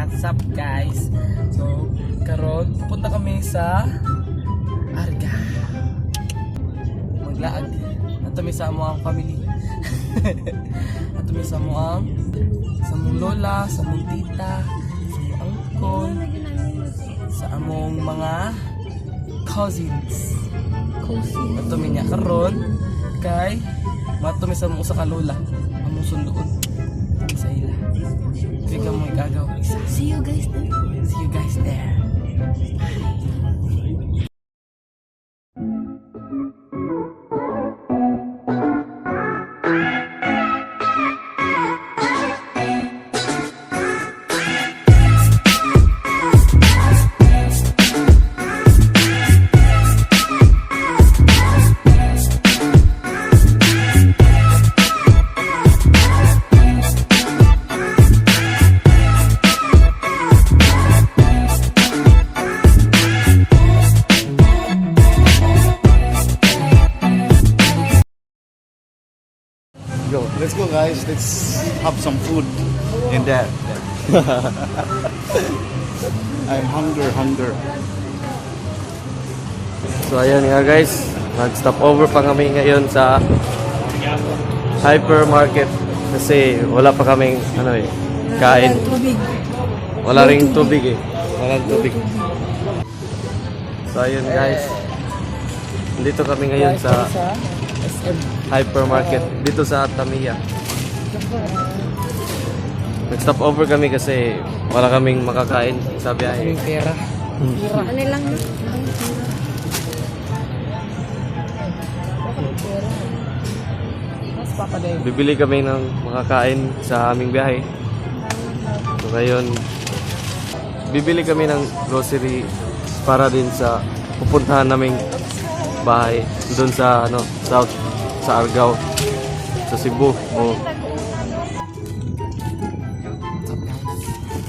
What's up guys? So, karon pupunta kami sa Arga. Maglaag. Ato mi sa among family. Ato mi sa among lola, sa among tita, sa among uncle, sa among mga cousins. Ato mi niya karon kay mato mi sa among usa ka lola. Among sunduon sa ila. Bigyan mo igagaw isa. See you guys there. See you guys there. Go. Let's go, guys. Let's have some food in there. I'm hunger. So ayun nga guys, nag-stop over pa kami ngayon sa hypermarket kasi wala pa kaming kain. Wala ring tubig eh. Walang tubig. So ayun guys, dito kami ngayon sa hypermarket dito sa Tamiya. Nag-stop over kami kasi wala kaming makakain sa biyahe. Yung pera. Ano lang yun? Mas papaday. Bibili kami ng makakain sa aming biyahe. So ngayon, bibili kami ng grocery para din sa pupuntahan naming bahay doon sa South, sa Argao, sa Cebu.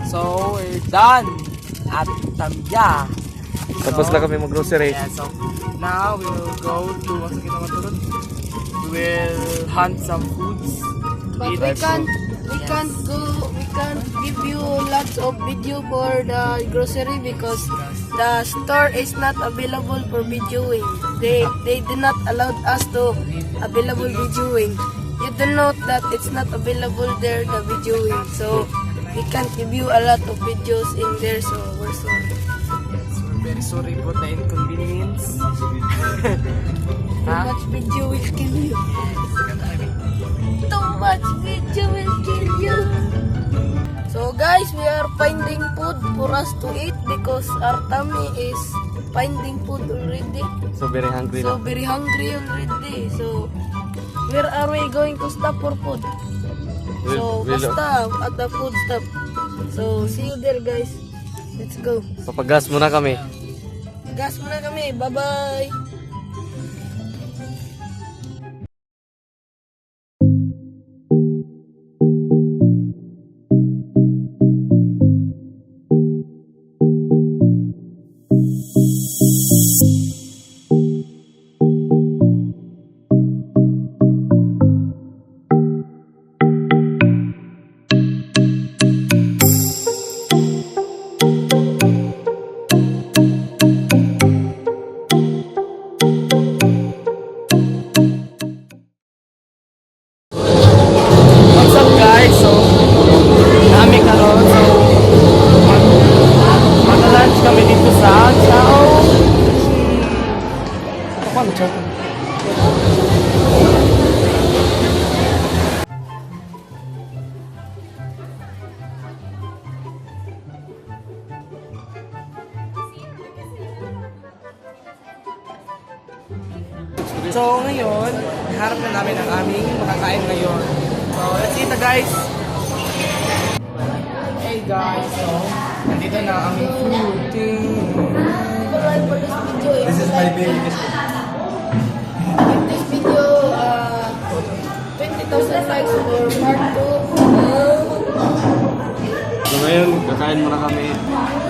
So, we're done at Tamiya. Tapos na kami mag-grocery. Yeah, so now we will go to we will hunt some foods. But Eat we some can't give you lots of video for the grocery because the store is not available for videoing. They did not allow us to available videoing. You do note that it's not available there, the videoing. So we can't give you a lot of videos in there, so we're sorry. Yes, we're very sorry for the inconvenience. Too much video will kill you. Too much video will kill you. So guys, we are finding food for us to eat because our tummy is finding food already. So very hungry So na. very hungry already. So where are we going to stop for food? So We'll- basta at the food stop. So see you there guys. Let's go. Papagas muna kami. Gas muna kami. Bye-bye. What's up guys? So, kami karon. So, mag-lunch kami dito sa Chao. Ito pa, Chao. So ngayon, harap na namin ang aming makakain ngayon. So let's eat na guys! Hey guys, so nandito na ang aming food. This is my baby. This video 20,000 likes for part 2. So ngayon, kakain muna kami.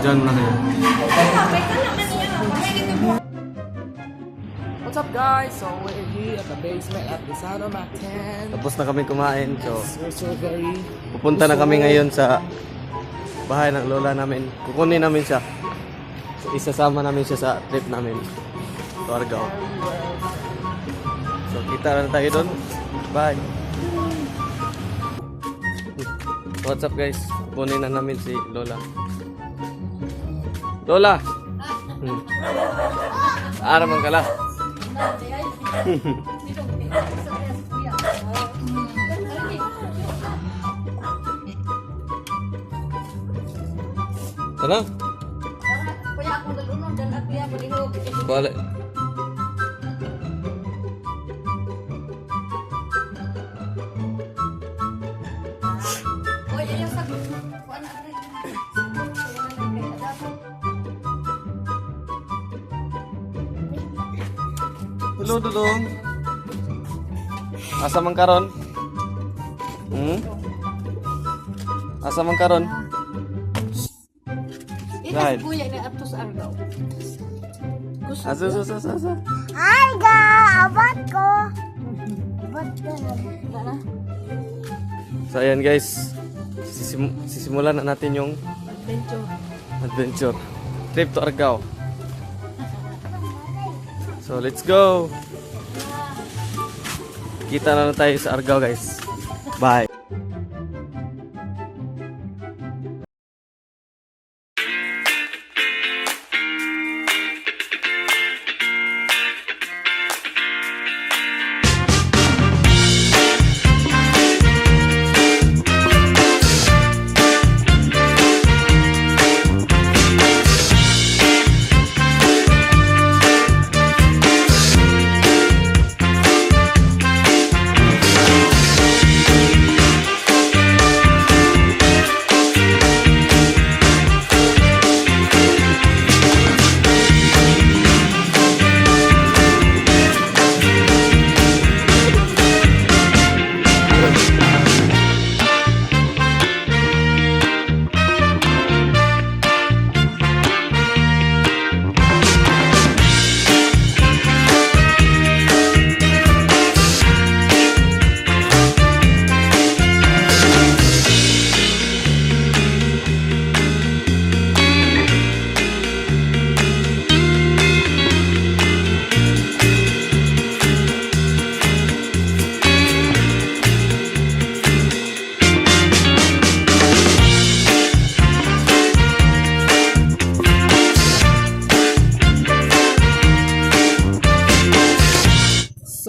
Diyan muna kayo. What's up guys? So we're here at the basement at the Sano Mactan. Tapos na kami kumain. So We're so very pupunta na kami ngayon sa bahay ng lola namin. Kukunin namin siya. Isasama namin siya sa trip namin. To Argao. So, kita na tayo doon. Bye! What's up guys? Kukunin na namin si Lola. Lola! Araman ka lang. Ano? Kuya ako dalunod dan at kuya palihog. Balik. Oy, ayo sa kuan na rin. Hello, Dudong. Asa man karon? Asa man karon? Right. Kuya na ato sa Argao. Asa. Ay ga, abot ko. Abot ka na. So ayan guys, sisimulan na natin yung adventure trip to Argao. So let's go. Kita na tayo sa Argao guys. Bye.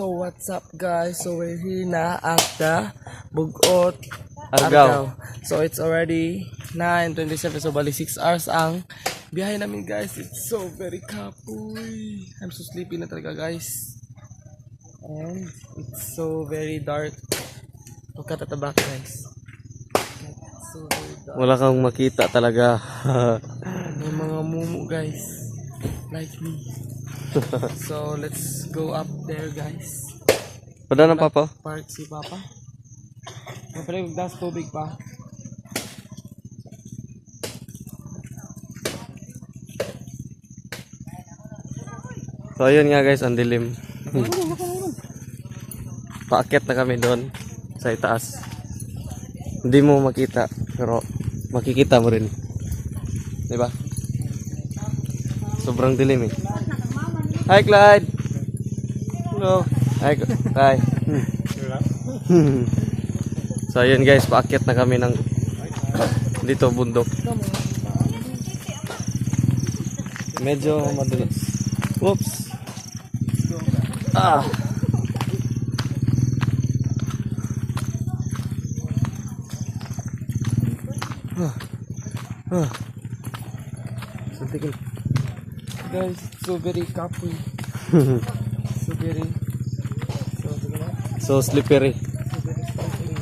So what's up guys? So we're here na at the Bugot Argao. So it's already 9:27, so bali 6 hours ang biyahe namin guys. It's so very kapoy. I'm so sleepy na talaga guys. And it's so very dark. Look at the back guys. It's so very dark. Wala kang makita talaga. May mga mumu guys. Like me. So let's go up there guys. Pada na papa? Park si Papa. Mapalay magdas tubig pa. So ayun nga guys, ang dilim. Paakyat na kami doon sa itaas. Hindi mo makita, pero makikita mo rin. 'Di ba? Sobrang dilim eh. Hi Clyde. Hello. Hi. Hi. So ayun guys, paakyat na kami ng dito bundok. Medyo madulas. Oops. Ah. So tigil. Guys, so very kapoy. So very. So diba? So slippery. So very sparkling.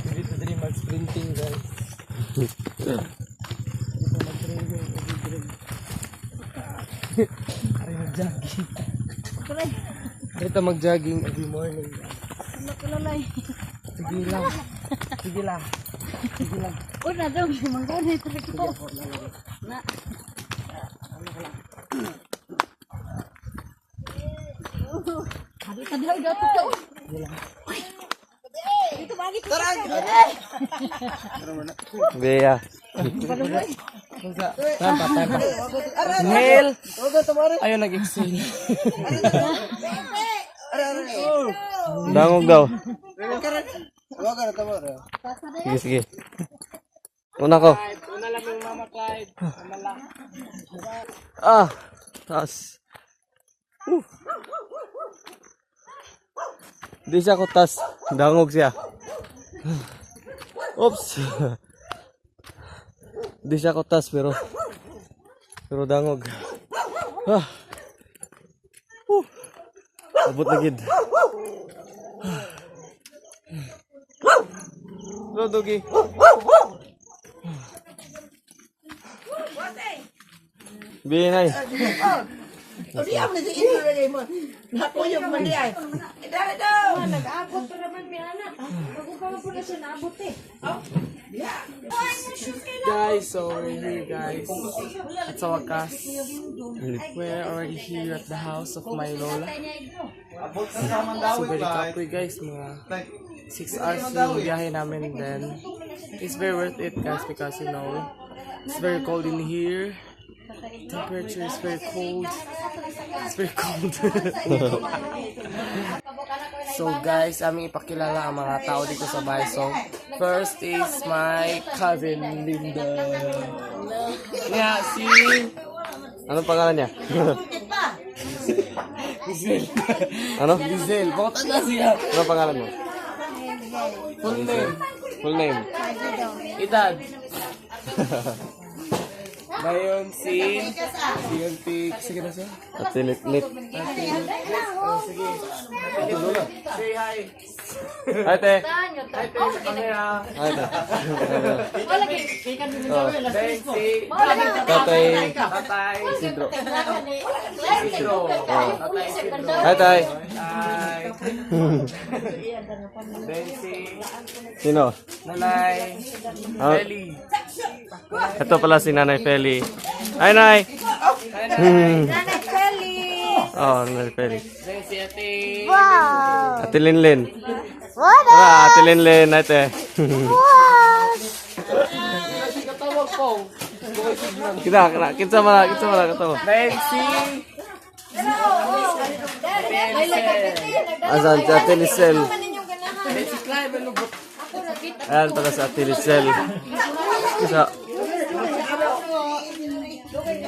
Hindi pa din mag-sprinting guys. Ay mag-jogging. Dito mag-jogging every morning. Sige lang. Sige lang. Sige lang. Una daw, mangganay ko ko. Na. Hadi ka daw daw to. Dito ba? Bea. Tampa. Inhale. Ayun, nag-exhale. Dangog daw. Sige. Una ko. Una lang yung Mama Clyde. Taas. Di siya ko tas. Dangog siya. Oops. Di siya ko tas pero dangog. Abot na gid. Dogi. Binay. Guys, so we're here guys. At sa wakas, we're already here at the house of my lola. So very kapoy guys, mga 6 hours yung biyahe namin, then it's very worth it guys because you know, it's very cold in here. Temperature is very cold. It's very cold. So guys, aming ipakilala ang mga tao dito sa bahay. So first is my cousin Linda. Yeah, si Anong pangalan niya? Giselle. Ano? Giselle, bakit na siya? Anong pangalan mo? Full name. Full name? Edad. Ngayon si Yuntik. Sige na siya. At Lit. Oh, sige. Say hi. Hi, te. Hi, te. Sa camera. Hi, te. Then si Tatay. Isidro. Isidro. Tatay Isidro. Hi, tay. Hi. Then si Sino? Nanay Ah. Feli. Ito pala si Nanay Feli. Hi, Nay. Nanay Kelly! Oh, Nanay Feli. Then si Ate. Ate Linlin. What? Ate Linlin. Hi, te. Katawag po. Kinsa man katawa. Then si Asan si Ate Lisel? Then si Clive. Malubot. Ayan pala si Ate Lisel.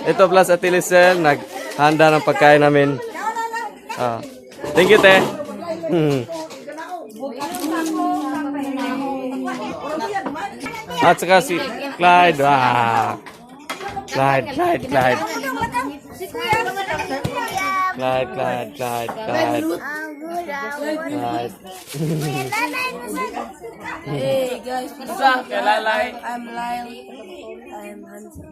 Ito pala si Ate Lisel. Naghanda ng pagkain namin. Thank you, te. At saka si Clyde. Clyde. Clyde. Hey guys, Isa, kay Lalay. I'm Lyle. I'm handsome.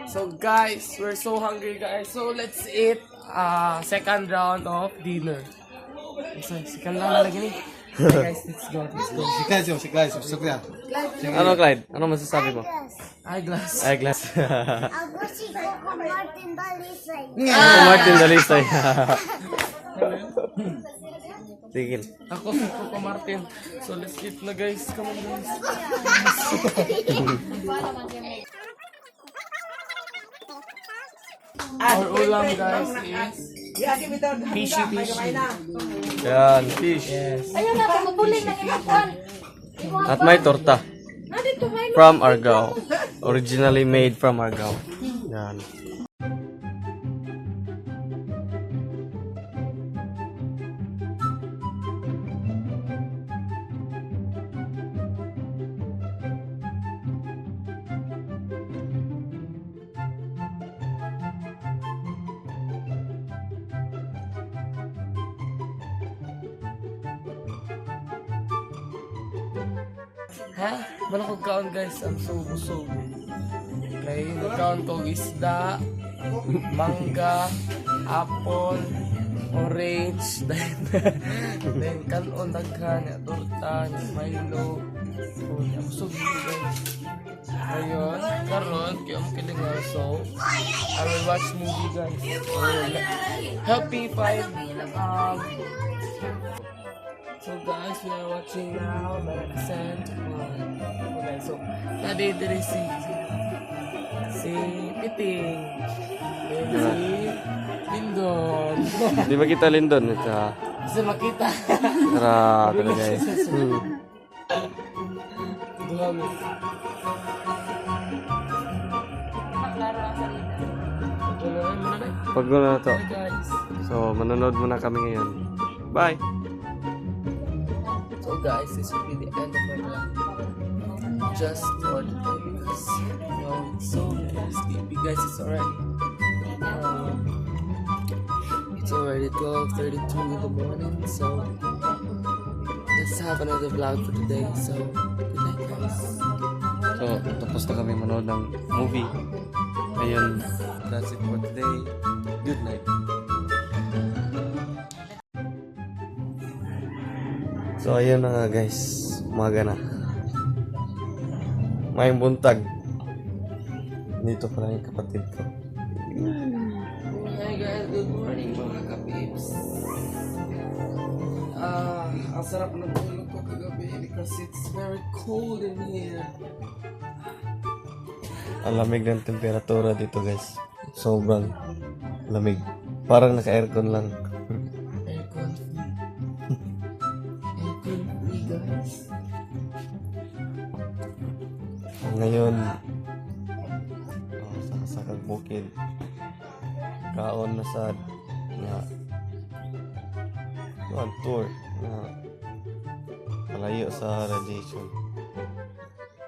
So guys, we're so hungry guys. So let's eat second round of dinner. So, second round na lagi ni. Okay, guys, let's go. Ano, Clyde? Ano masasabi mo? Eyeglass. Eyeglass. Ako si Coco Martin Balisay. Martin Dalisay. Tigil. Ako si Coco Martin. So let's eat na guys. Come on guys. Our ulam guys is fishy. Yan, fish. Ayun na, pagbubuling na imakon. At may torta. From Argao. Originally made from Argao. Yan. Ha? Wala ko kaon guys. I'm so busog. Okay, nagkaon ko isda, mangga, apple, orange, then kanon daghan na torta, na Milo. Oh, ya busog dito guys. Ayun, karon kaya mo kilingaw, so I will watch movie guys. Happy 5. So guys, we are watching now Maleficent. Okay, so tadi dari si Piting, then si Lindon. Di ba kita Lindon? Ito. Bisa makita. Tara, tara guys. Dua mi. Pag na to. Bye guys. So, manonood muna kami ngayon. Bye! So guys, this will be the end of my vlog. Just for the day because it's so sleepy guys. It's already 12:32 in the morning. So let's have another vlog for today. So good night guys. So, tapos na kami manood ng movie. Ayun, that's it for today. Good night. So, ayun na nga guys. Umaga na. May buntag. Dito pala yung kapatid ko. Hi guys, good morning mga kabibs. Ang sarap ng tulog ko kagabi because it's very cold in here. Ang lamig ng temperatura dito guys. Sobrang lamig. Parang naka-aircon lang. Aircon free guys. Ngayon, sa bukid. Kaon na sad na tour na palayo sa radiation.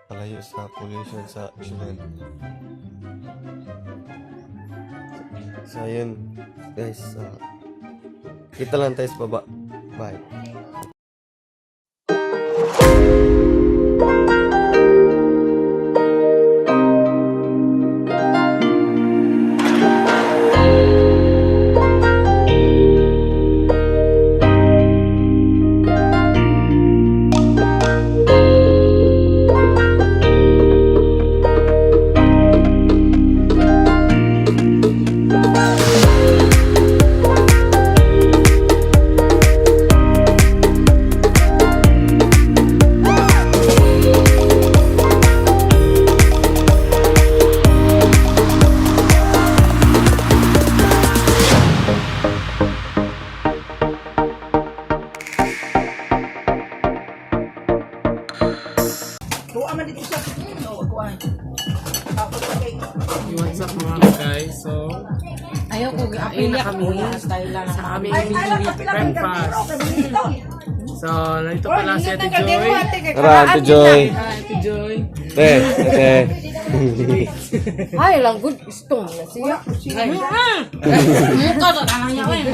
Palayo sa pollution sa ocean. So ayun guys, kita lang tayo sa baba. Bye. What's up mga guys? So, Ayaw ko kain na kami sa aming breakfast. So, nandito pala si Ate Joy. Tara, Ate Joy. Hi, Ate Joy. Te, te. Ay, lang good gusto na siya. Mukha to, tangan niya eh.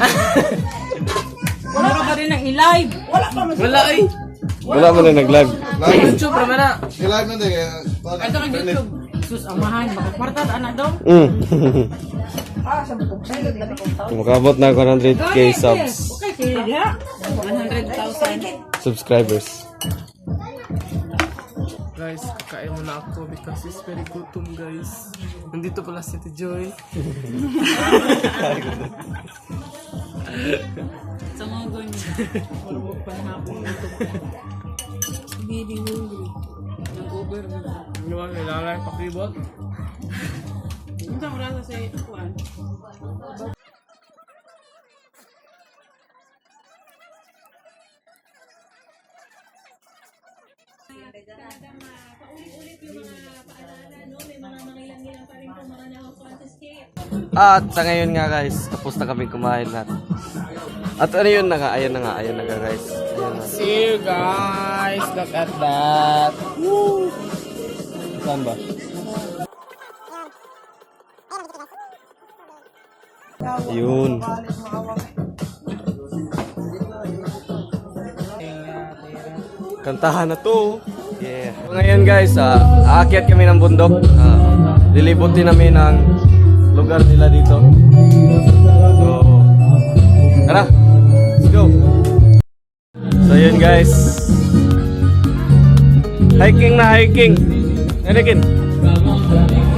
Wala ka rin ng i-live. Wala eh. Wala mo na nag-live. YouTube naman na. Kailangan mo din. Ito ang YouTube. Sus, amahan. Makakwartat, anak daw. Makabot na 100k subs. Okay, kaya. 100,000. Subscribers. Guys, kakain muna ako because it's very gutom guys. Nandito pala si Ate Joy. Sa mga ganyan. Wala mo panahapon ito. Really hungry. Nag-over. Ano ba? Kailangan pakibot? Hindi mo rasa sa ikuan. At sa ngayon nga guys, tapos na kami kumain natin. At ano yun na nga, ayan na nga guys. Ayan na. See you guys! Look at that! Woo! Saan ba? Yun. Kantahan na to. Yeah. Ngayon guys, aakyat kami ng bundok. Lilibutin namin ang lugar nila dito. So, tara! So yun guys. Hiking na hiking. Anakin.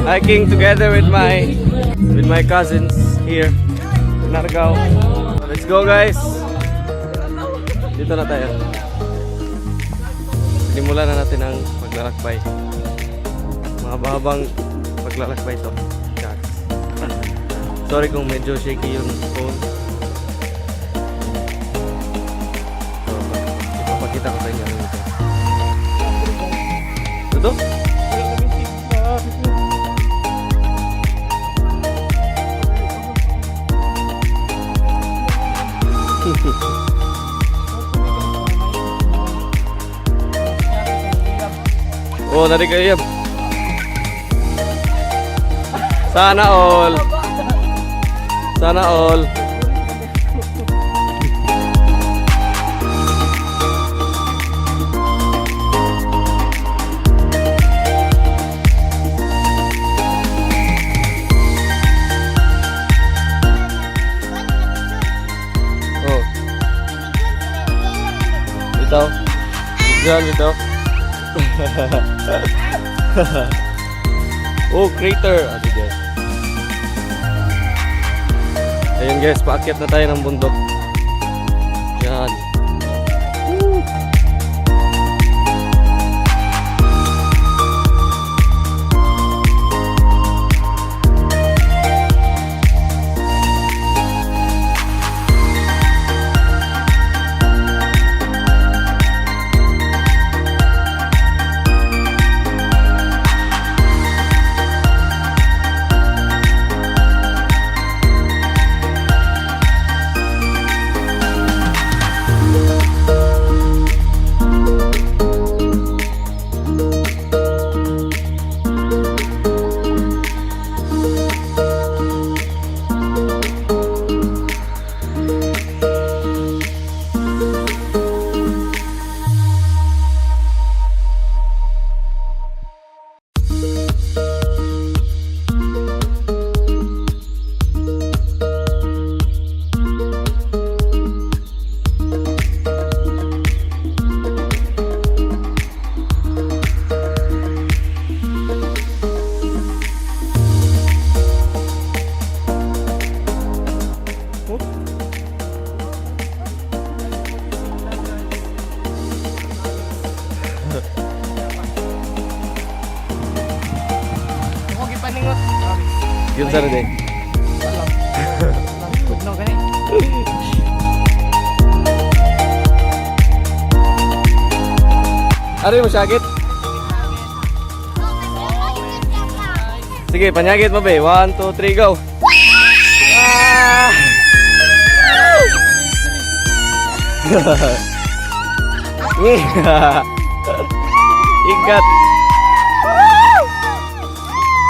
Hiking together with my cousins here in Argao. Let's go guys. Dito na tayo. Simulan na natin ang paglalakbay. Mahabang paglalakbay ito. Sorry kung medyo shaky yung phone. So, ipapakita ko sa inyo ano ito. Ito? Oh, nari kayo. Sana all. Sana all. Oh. Ito. Diyan ito. Oh, crater. Ate guys. Ayun guys, paakyat na tayo ng bundok. Yan. Yun sa rin. Ano mo syagit? Sige, panyagit mo ba? 1, 2, 3, go! Ah! Ikat!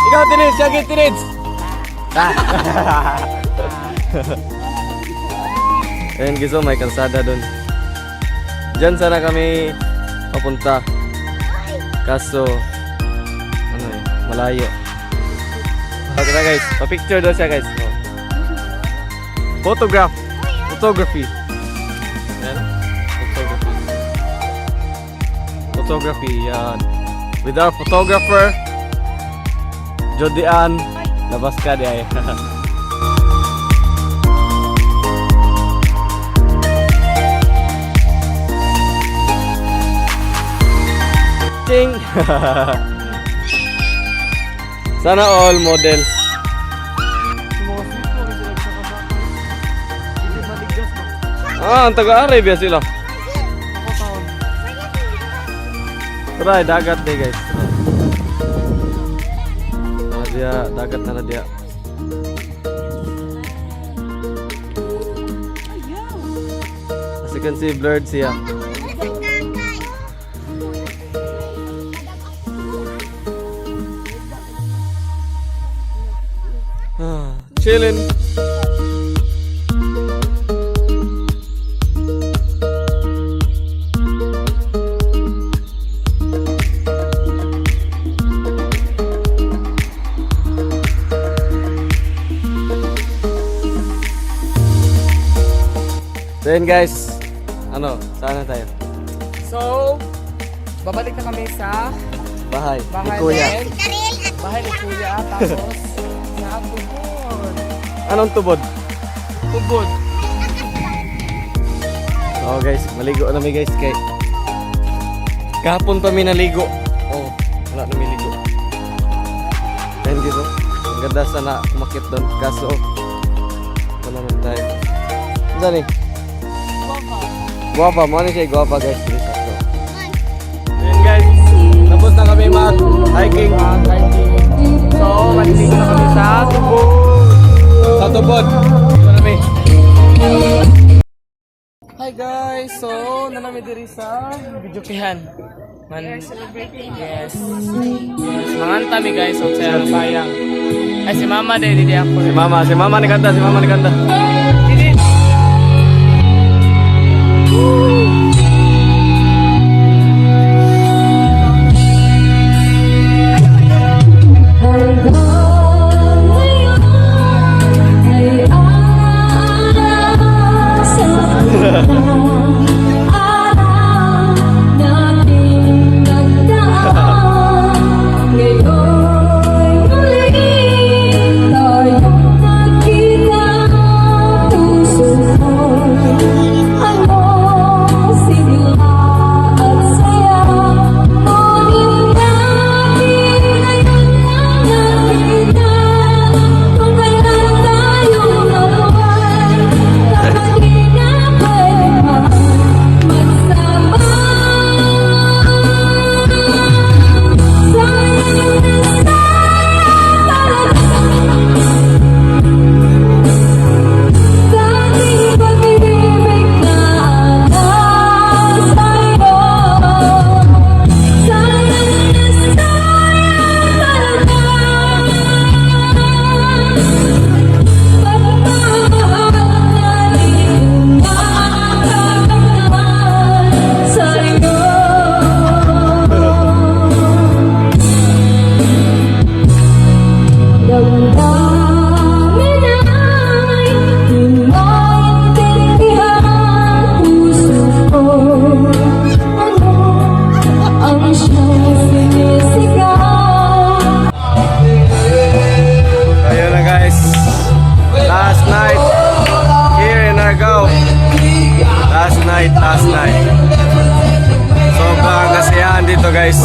Ikaw, Tinids! Syagit, Tinids! Ayan guys, may kalsada dun. Diyan sana kami papunta. Kaso ano eh, malayo. Okay na guys, pa-picture daw siya guys. Photography. Ayan, photography yan. With our photographer Jodian. Labas ka di ay. Ting. Sana all model. Ah, ang taga-Arabia sila. Tara, dagat deh guys. Dia dagat na dia. As you can see, blurred siya. Chilling. So yun guys, Ano? Saan na tayo? So, babalik na kami sa Bahay. bahay Ni Kuya. namin. Bahay ni Kuya. Tapos, sa Tubod. Anong tubod? Tubod. Oh guys, maligo na mi guys kay kahapon pa mi naligo. Oh, wala na mi ligo. Ayun dito. Ang ganda sana umakit doon kaso wala man tayo. Ano ni? Guwapa, mo ni siya guwapa guys. Dito sa to. Ayun guys, tapos na kami mag-hiking. So, maliligo na kami sa Tubod. Sa tubod. Ito na mi. Hi guys! So, nanami diri sa videokihan. Yes. Yes. Manganta mi guys. So, saya sayang. Ay, si Mama din, hindi ako. Si Mama ni kanta, si Mama ni kanta. Ayun na guys. Last night here in Argao. Last night. Sobrang kasiyahan dito guys.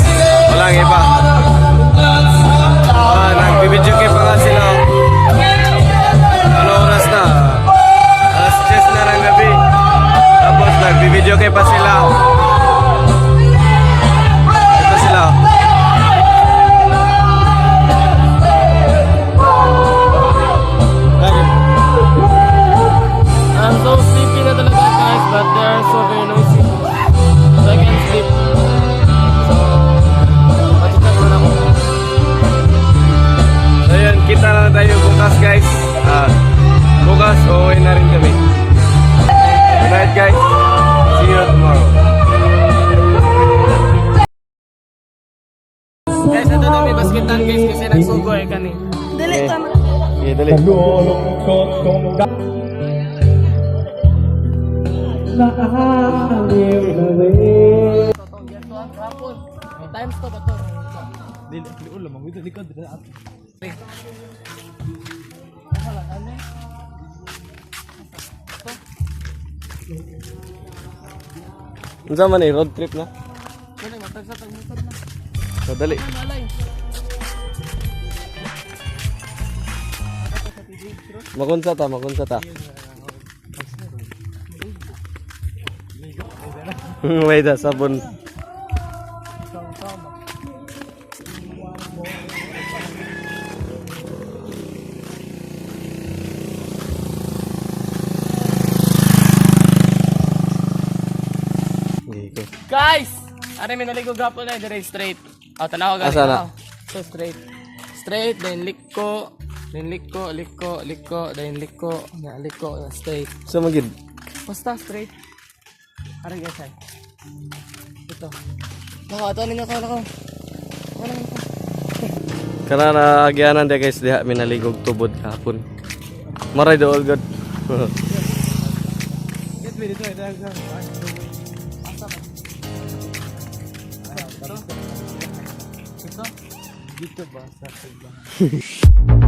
Walang iba. Nagbibidyo kayo pa nga sila. Ano oras na? Alas 10 na ng gabi. Tapos nagbibidyo kayo pa sila. Ito sila. I'm so sleepy na talaga guys, but they are so very noisy. So I can't sleep. So, machikat mo na ako. So yun, kita na tayo bukas guys. Bukas uuwi na rin kami. Good night guys. See you tomorrow. Guys, ito na may basketan guys kasi nagsugoy ka ni. Dili ka na. Okay, dali. Times to ba to? Unsa man road trip na? Kaya matagsa motor na. So dali. Malay. Makunsa ta. May da sabon. Guys! Ari may naligo gapon na dire straight. Oh, tanaw gali. Asa na? So straight. Straight then liko, then liko, then liko, na liko, straight. So magid. Basta straight. Ari guys ay. Ito. Ato ninyo ko ako. Wala man ko. Kana na agyanan dia guys diha minaligog tubod kahapon. Maray do all good. Get me dito ito. Dito ba sa ibang?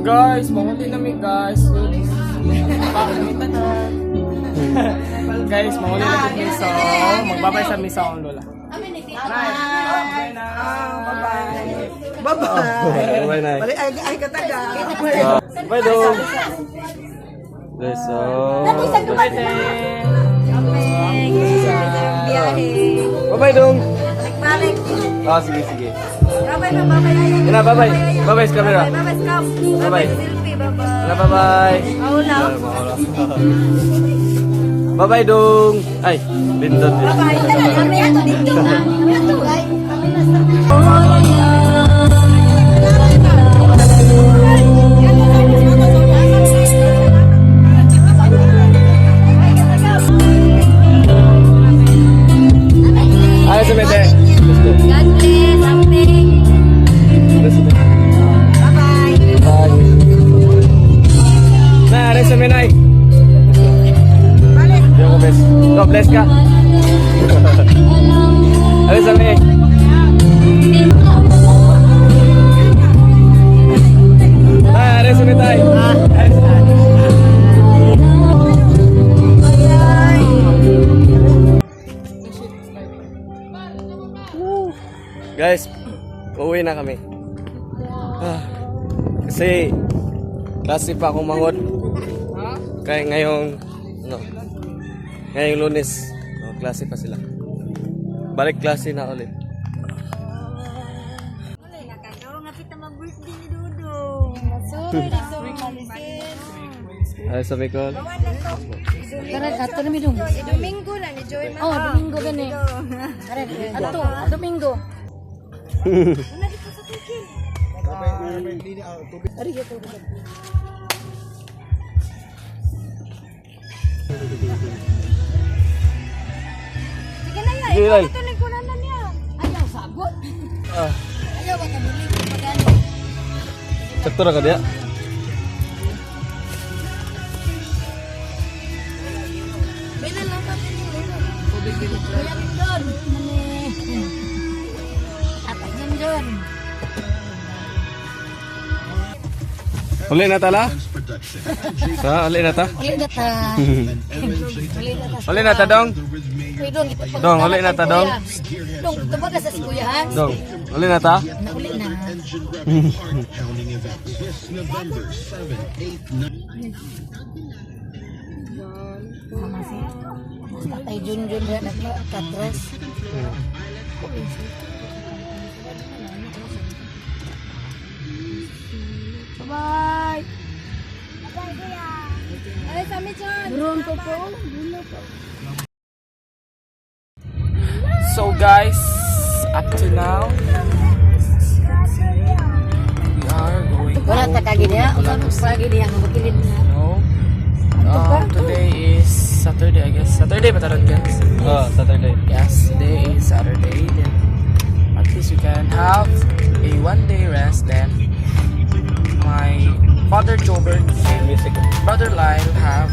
Guys, mahuli namin guys. Pakalitan na. Guys, mahuli na kami so magbabay sa misa ang lola. Bye na. Bye-bye. Bye na. Ay kataga. Bye dong. Guys, so Bye te. bye dong. Balik. Ah, sige sige. Bye-bye na, bye-bye. Ina, bye-bye. Bye-bye sa camera. Bye-bye, scam. Bye-bye. Selfie, bye-bye. Ina, bye-bye. Maula. Bye-bye dong. Ay, Lindon din. Kami ato dito. Kami ato. Ay, kami na sa... Ay, sa mete. God bless. Amen. Bye-bye. Bye. Na, aray sa menay. Yung ko bless. No, bless ka. Aray sa menay. Na, aray sa menay. Guys, uuwi na kami. Kasi klase pa akong manghod. Kaya ngayong ngayong Lunes, klase pa sila. Balik klase na ulit. Nakakaroon nga kita mag-birthday ni Dudong. Ay, sa Bicol. Karan ato na midong. Domingo na ni Joy Ma. Oh, Domingo gani. Karan ato, Domingo. Sige na yan. Sige, Lay. Ito lingkuran na niya. Ayaw sabot. Ah, Ayaw ka Domingo magani. sakto na ka diya. Bila lang pa din yun. Kuya Mindon. Atak Mindon. Uli na tala? Ha, uli na ta? Uli na ta. Uli na ta dong? Uy, Dong, ito pag- Dong, uli na ta dong? Dong, ito ba ka sa sikuyahan? Dong, uli na ta? Nauli na. Mama siya. Patay Junjun na nagkatras. Bye. Bye, kuya. Ay, sa amin dyan. Buron po po. So guys, up to now we are going Wala ta kagi niya. Wala Wala to ta kagi niya. Ang bakilid niya. today is Saturday, I guess. Saturday ba talaga guys? Oh, Saturday. Yes, today is Saturday. Then at least we can have a 1-day rest. Then my father Jobert and Music. brother Lyle have